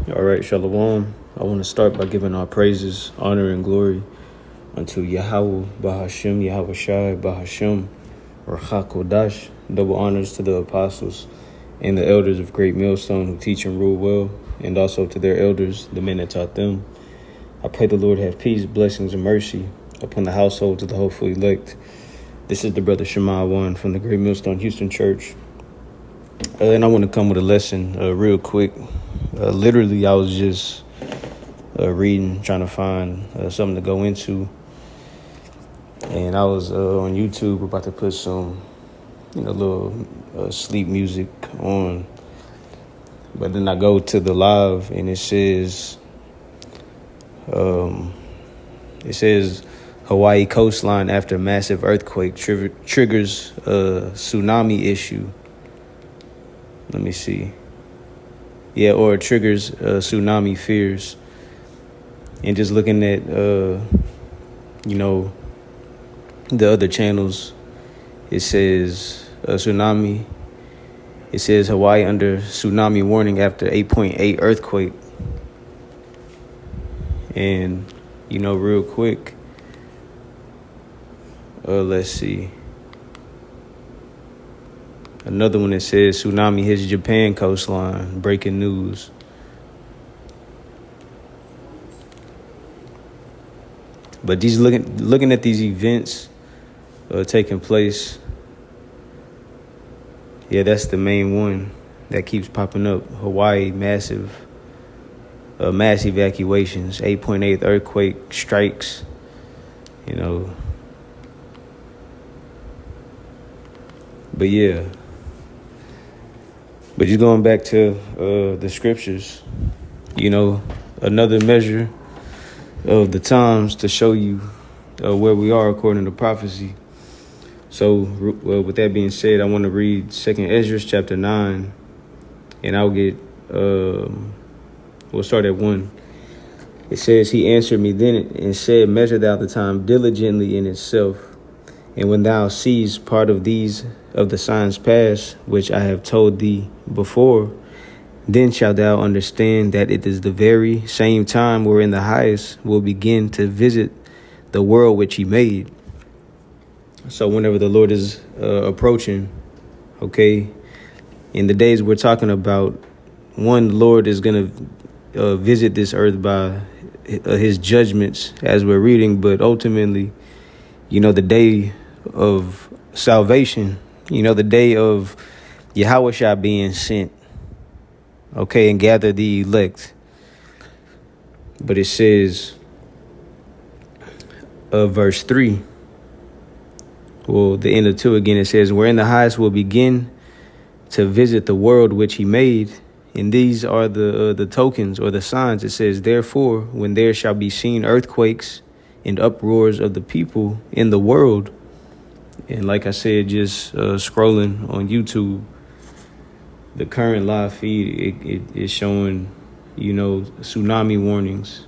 All right, Shalom. I want to start by giving our praises, honor, and glory unto Yahweh, Bahashem, Yahweh Shai, Bahashem, Rachakodash. Double honors to the apostles and the elders of Great Millstone who teach and rule well, and also to their elders, the men that taught them. I pray the Lord have peace, blessings, and mercy upon the households of the hopeful elect. This is the brother Shema One from the Great Millstone Houston Church. And I want to come with a lesson real quick. Literally, I was just reading, trying to find something to go into. And I was on YouTube about to put some, little sleep music on. But then I go to the live and it says Hawaii coastline after massive earthquake triggers tsunami issue. Let me see. Yeah, or it triggers tsunami fears. And just looking at, the other channels, it says tsunami. It says Hawaii under tsunami warning after 8.8 earthquake. And, real quick, let's see. Another one that says tsunami hits Japan coastline. Breaking news. But these looking at these events taking place, yeah, that's the main one that keeps popping up. Hawaii, mass evacuations, 8.8 earthquake strikes, But yeah. But just going back to the scriptures, another measure of the times to show you where we are according to prophecy. So with that being said, I want to read 2nd Ezra chapter 9, and I'll get, we'll start at 1. It says, he answered me then and said, measure thou the time diligently in itself. And when thou seest part of these of the signs past, which I have told thee before, then shalt thou understand that it is the very same time wherein the highest will begin to visit the world which he made. So whenever the Lord is approaching, okay, in the days we're talking about, one, the Lord is going to visit this earth by his judgments as we're reading, but ultimately, the day of salvation, the day of Yahweh Shai being sent, okay, and gather the elect. But it says, verse 3, well, the end of 2 again, it says, wherein the highest will begin to visit the world which he made. And these are the tokens or the signs. It says, therefore, when there shall be seen earthquakes and uproars of the people in the world. And like I said, just scrolling on YouTube, the current live feed, it is showing, tsunami warnings,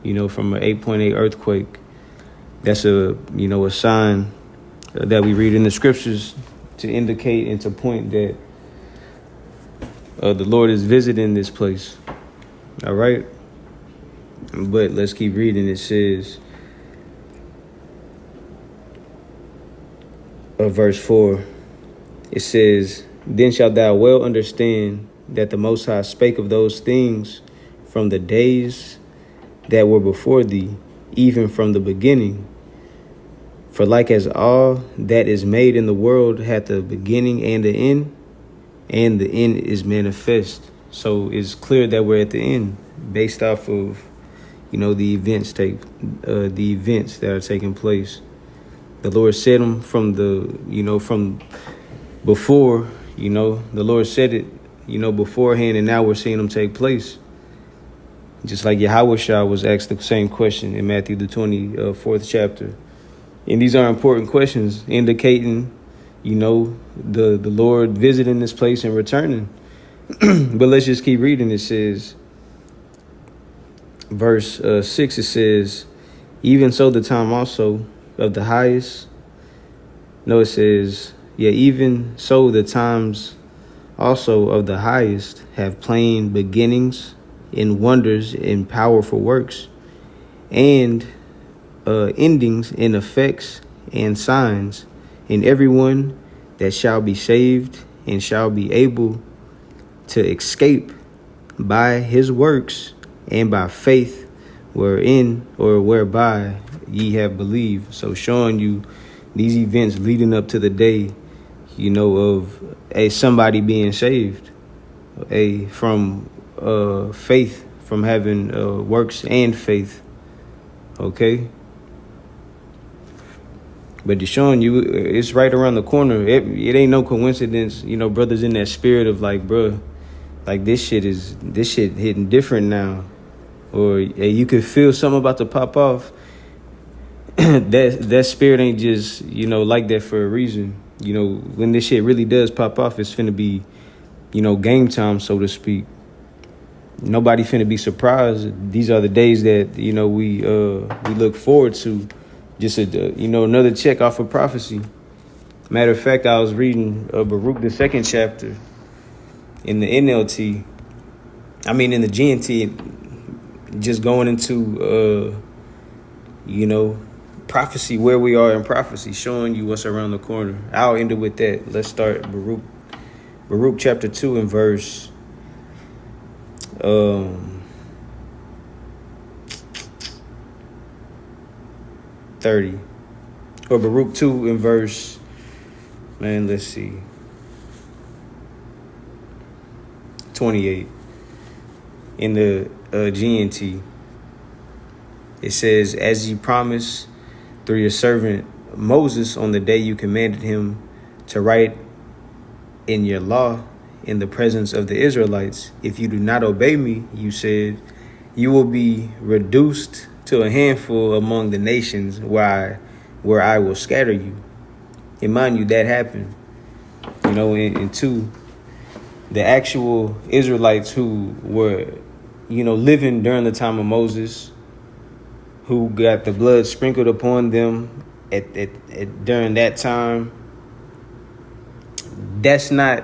from an 8.8 earthquake. That's a sign that we read in the scriptures to indicate and to point that the Lord is visiting this place. All right. But let's keep reading. It says, verse 4, it says, then shalt thou well understand that the Most High spake of those things from the days that were before thee, even from the beginning. For like as all that is made in the world hath a beginning and an end, and the end is manifest. So it's clear that we're at the end based off of, the events that are taking place. The Lord said them from from before, the Lord said it, beforehand, and now we're seeing them take place. Just like Yahweh Shai was asked the same question in Matthew, the 24th chapter. And these are important questions indicating, the Lord visiting this place and returning. But let's just keep reading. It says, verse 6, it says, even so the time also of the highest. No, it says, yeah, even so the times also of the highest have plain beginnings in wonders and powerful works, and endings in effects and signs, and everyone that shall be saved and shall be able to escape by his works and by faith wherein or whereby ye have believed. So showing you these events leading up to the day, of somebody being saved, from faith, from having works and faith. Okay. But it's showing you it's right around the corner. It ain't no coincidence, brothers in that spirit of like, bruh, like this shit hitting different now. Or you could feel something about to pop off. that spirit ain't just, like that for a reason. When this shit really does pop off, it's finna be, game time, so to speak. Nobody finna be surprised. These are the days that, we look forward to. Just, another check off of prophecy. Matter of fact, I was reading Baruch, the second chapter in the NLT. In the GNT, just going into, prophecy, where we are in prophecy, showing you what's around the corner. I'll end it with that. Let's start Baruch chapter 2 and verse 30. Or Baruch 2 and verse, let's see, 28. In the GNT, it says, as ye promised through your servant Moses on the day you commanded him to write in your law in the presence of the Israelites, if you do not obey me, you said, you will be reduced to a handful among the nations where I will scatter you. And mind you, that happened, and two, the actual Israelites who were, living during the time of Moses, who got the blood sprinkled upon them during that time. That's not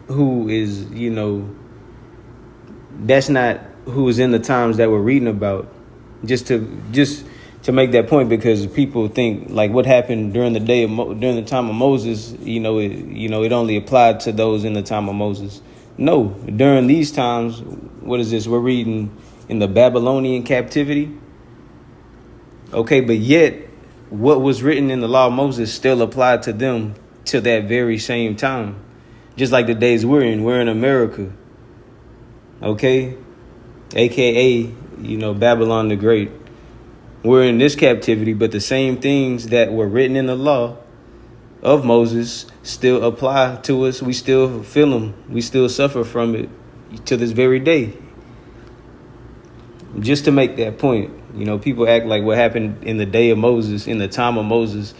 who is, that's not who is in the times that we're reading about. Just to make that point, because people think like what happened during the time of Moses, it only applied to those in the time of Moses. No, during these times, what is this? We're reading in the Babylonian captivity. Okay, but yet what was written in the law of Moses still applied to them to that very same time. Just like the days we're in America. Okay, AKA, Babylon the Great. We're in this captivity, but the same things that were written in the law of Moses still apply to us. We still feel them. We still suffer from it to this very day. Just to make that point, people act like what happened in the day of Moses, in the time of Moses,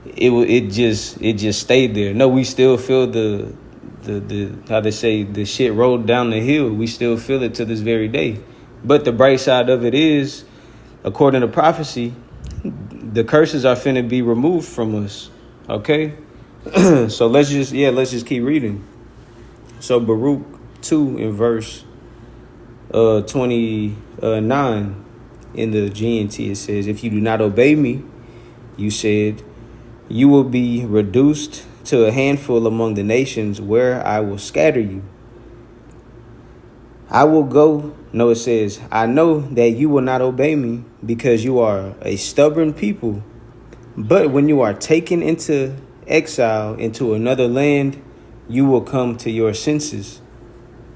it just stayed there. No, we still feel the how they say, the shit rolled down the hill. We still feel it to this very day. But the bright side of it is, according to prophecy, the curses are finna be removed from us. Okay? So let's just keep reading. So Baruch 2 in verse 29 in the GNT, it says, if you do not obey me, you said, you will be reduced to a handful among the nations where I will scatter you. I will go. No, it says, I know that you will not obey me because you are a stubborn people. But when you are taken into exile into another land, you will come to your senses.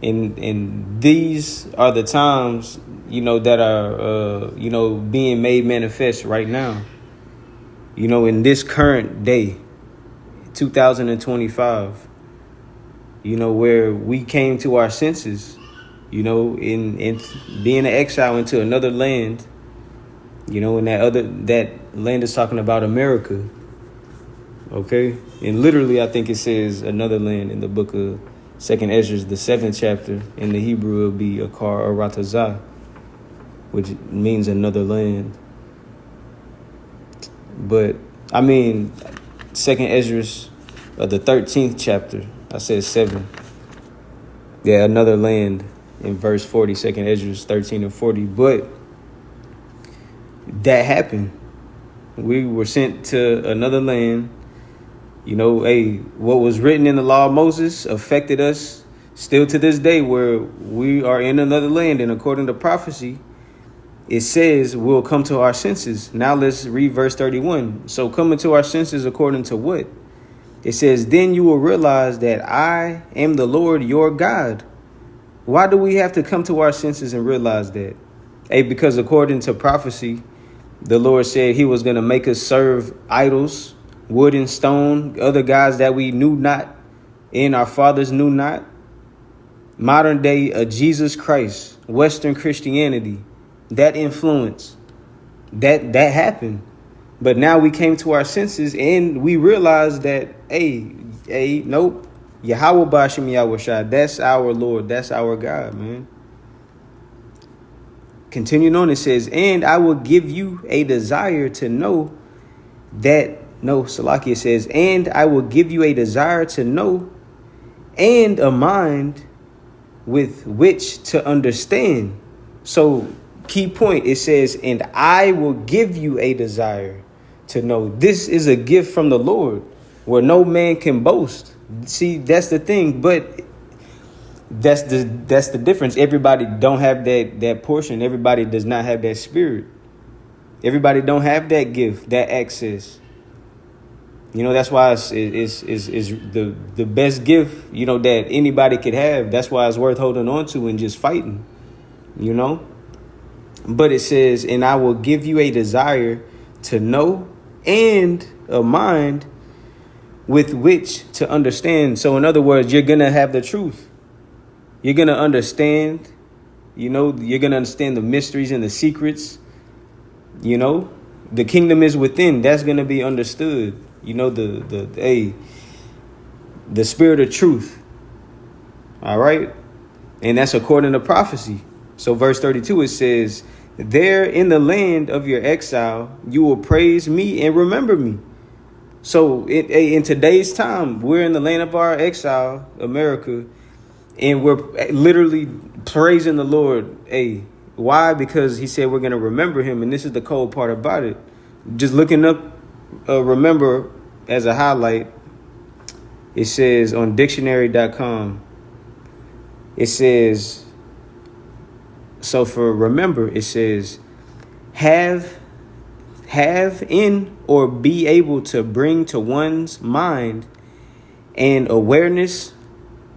And these are the times, that are, being made manifest right now. In this current day, 2025, where we came to our senses, in being an exile into another land, and that land is talking about America. Okay. And literally, I think it says another land in the book of 2nd Ezra, the 7th chapter. In the Hebrew, it'll be Akar Aratazah, which means another land. But 2nd Ezra, the 13th chapter, I said 7. Yeah, another land. in verse 40, 2nd Ezra 13 and 40. But that happened. We were sent to another land. What was written in the law of Moses affected us still to this day, where we are in another land. And according to prophecy, it says we'll come to our senses. Now let's read verse 31. So coming to our senses according to what? It says, then you will realize that I am the Lord your God. Why do we have to come to our senses and realize that? Because according to prophecy, the Lord said he was going to make us serve idols, wood and stone, other gods that we knew not and our fathers knew not. Modern day Jesus Christ, Western Christianity, that influence, that happened. But now we came to our senses and we realized that, nope, Yahweh Bashem Yahushua, that's our Lord, that's our God, man. Continuing on, it says, and I will give you a desire to know that, Salakia says, and I will give you a desire to know and a mind with which to understand. So, key point, it says, and I will give you a desire to know. This is a gift from the Lord where no man can boast. See, that's the thing. But that's the difference. Everybody don't have that portion. Everybody does not have that spirit. Everybody don't have that gift, that access. That's why it's the best gift, that anybody could have. That's why it's worth holding on to and just fighting, But it says, and I will give you a desire to know and a mind with which to understand. So in other words, you're going to have the truth. You're going to understand, you're going to understand the mysteries and the secrets. The kingdom is within. That's going to be understood. The spirit of truth. All right. And that's according to prophecy. So verse 32, it says, there in the land of your exile, you will praise me and remember me. So in today's time, we're in the land of our exile, America, and we're literally praising the Lord. Why? Because he said we're going to remember him. And this is the cold part about it. Just looking up, remember as a highlight, it says on dictionary.com, it says, so for remember, it says, have in or be able to bring to one's mind an awareness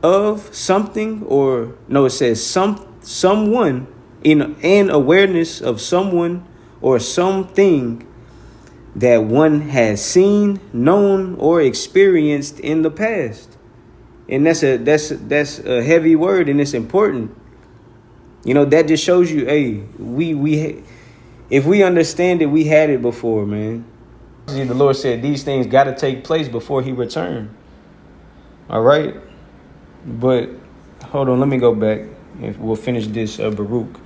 of something, or no, it says someone, in an awareness of someone or something that one has seen, known, or experienced in the past. And that's a heavy word, and it's important. That just shows you, we if we understand it, we had it before, man. The Lord said these things got to take place before he returned. All right. But hold on, let me go back and we'll finish this. Baruch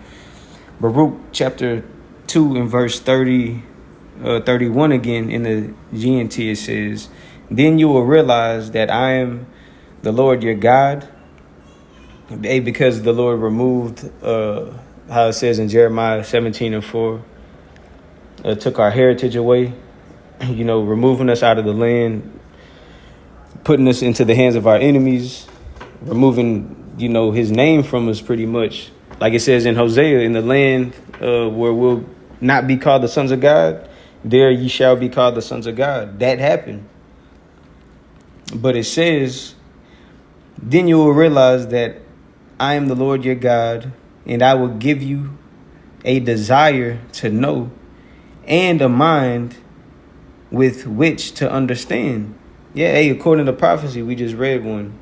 chapter 2 and verse 31 again in the GNT, it says, then you will realize that I am the Lord your God. Because the Lord removed, how it says in Jeremiah 17 and 4, took our heritage away, removing us out of the land, putting us into the hands of our enemies, removing, his name from us pretty much. Like it says in Hosea, in the land where we'll not be called the sons of God, there ye shall be called the sons of God. That happened. But it says, then you will realize that I am the Lord your God, and I will give you a desire to know and a mind with which to understand. Yeah, according to prophecy, we just read one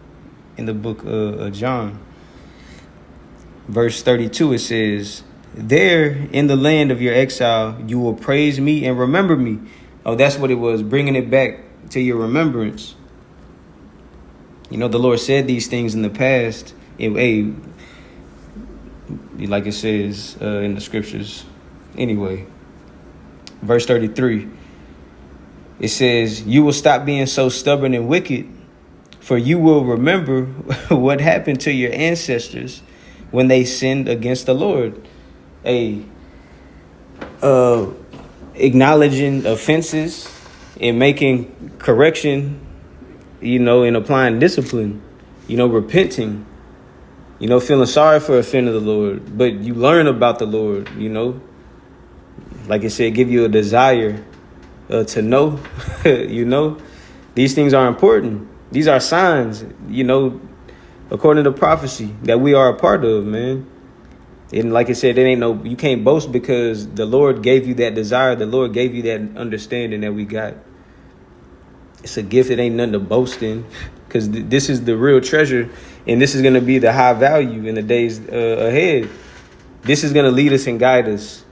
in the book of John. Verse 32, it says, there in the land of your exile, you will praise me and remember me. Oh, that's what it was, bringing it back to your remembrance. The Lord said these things in the past. Like it says in the scriptures. Anyway, verse 33, it says, you will stop being so stubborn and wicked, for you will remember what happened to your ancestors when they sinned against the Lord. Acknowledging offenses and making correction, and applying discipline, repenting, feeling sorry for offending the Lord. But you learn about the Lord, like I said, give you a desire to know, these things are important. These are signs, according to prophecy that we are a part of, man. And like I said, you can't boast because the Lord gave you that desire. The Lord gave you that understanding that we got. It's a gift. It ain't nothing to boast in, because this is the real treasure. And this is going to be the high value in the days ahead. This is going to lead us and guide us.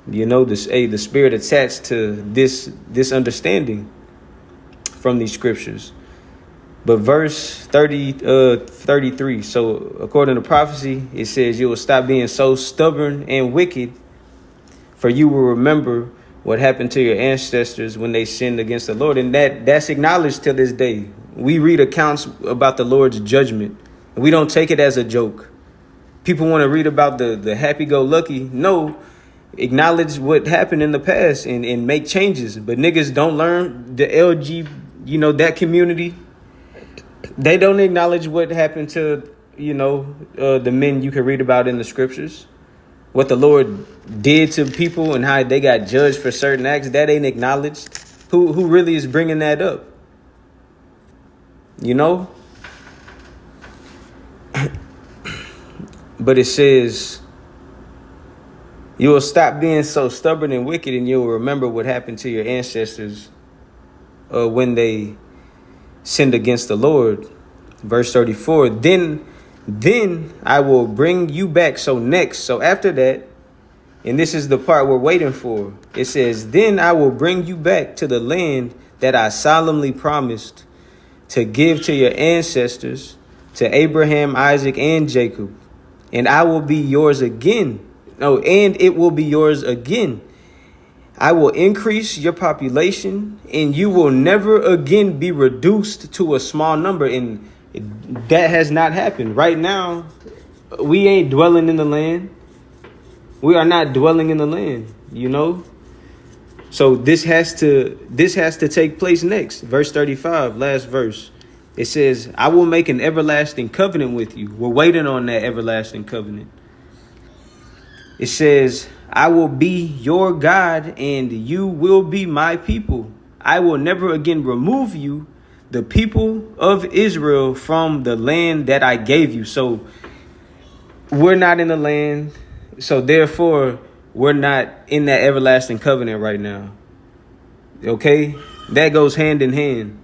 The spirit attached to this understanding from these scriptures. But verse 33, so according to prophecy, it says, you will stop being so stubborn and wicked, for you will remember what happened to your ancestors when they sinned against the Lord. And that's acknowledged to this day. We read accounts about the Lord's judgment, and we don't take it as a joke. People want to read about the happy-go-lucky. No, acknowledge what happened in the past and make changes. But niggas don't learn the LG, that community. They don't acknowledge what happened to, the men you can read about in the scriptures. What the Lord did to people and how they got judged for certain acts. That ain't acknowledged. Who really is bringing that up? But it says, you will stop being so stubborn and wicked, and you'll remember what happened to your ancestors when they sinned against the Lord. Verse 34, then I will bring you back. So after that, and this is the part we're waiting for, it says, then I will bring you back to the land that I solemnly promised to give to your ancestors, to Abraham, Isaac, and Jacob. And I will be yours again. No, and it will be yours again. I will increase your population, and you will never again be reduced to a small number. And that has not happened. Right now, we ain't dwelling in the land. We are not dwelling in the land, So this has to take place next. Verse 35, last verse. It says, I will make an everlasting covenant with you. We're waiting on that everlasting covenant. It says, I will be your God and you will be my people. I will never again remove you, the people of Israel, from the land that I gave you. So we're not in the land. So therefore, we're not in that everlasting covenant right now. Okay? That goes hand in hand.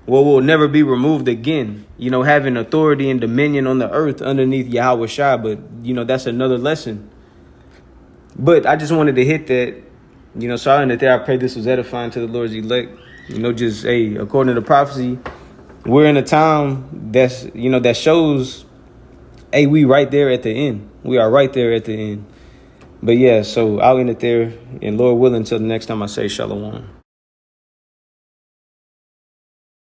Well, we'll never be removed again, having authority and dominion on the earth underneath Yahweh Shai. But, that's another lesson. But I just wanted to hit that, so I ended there. I pray this was edifying to the Lord's elect. According to prophecy, we're in a time that shows, we right there at the end. We are right there at the end. But yeah, so I'll end it there. And Lord willing, until the next time I say shalom.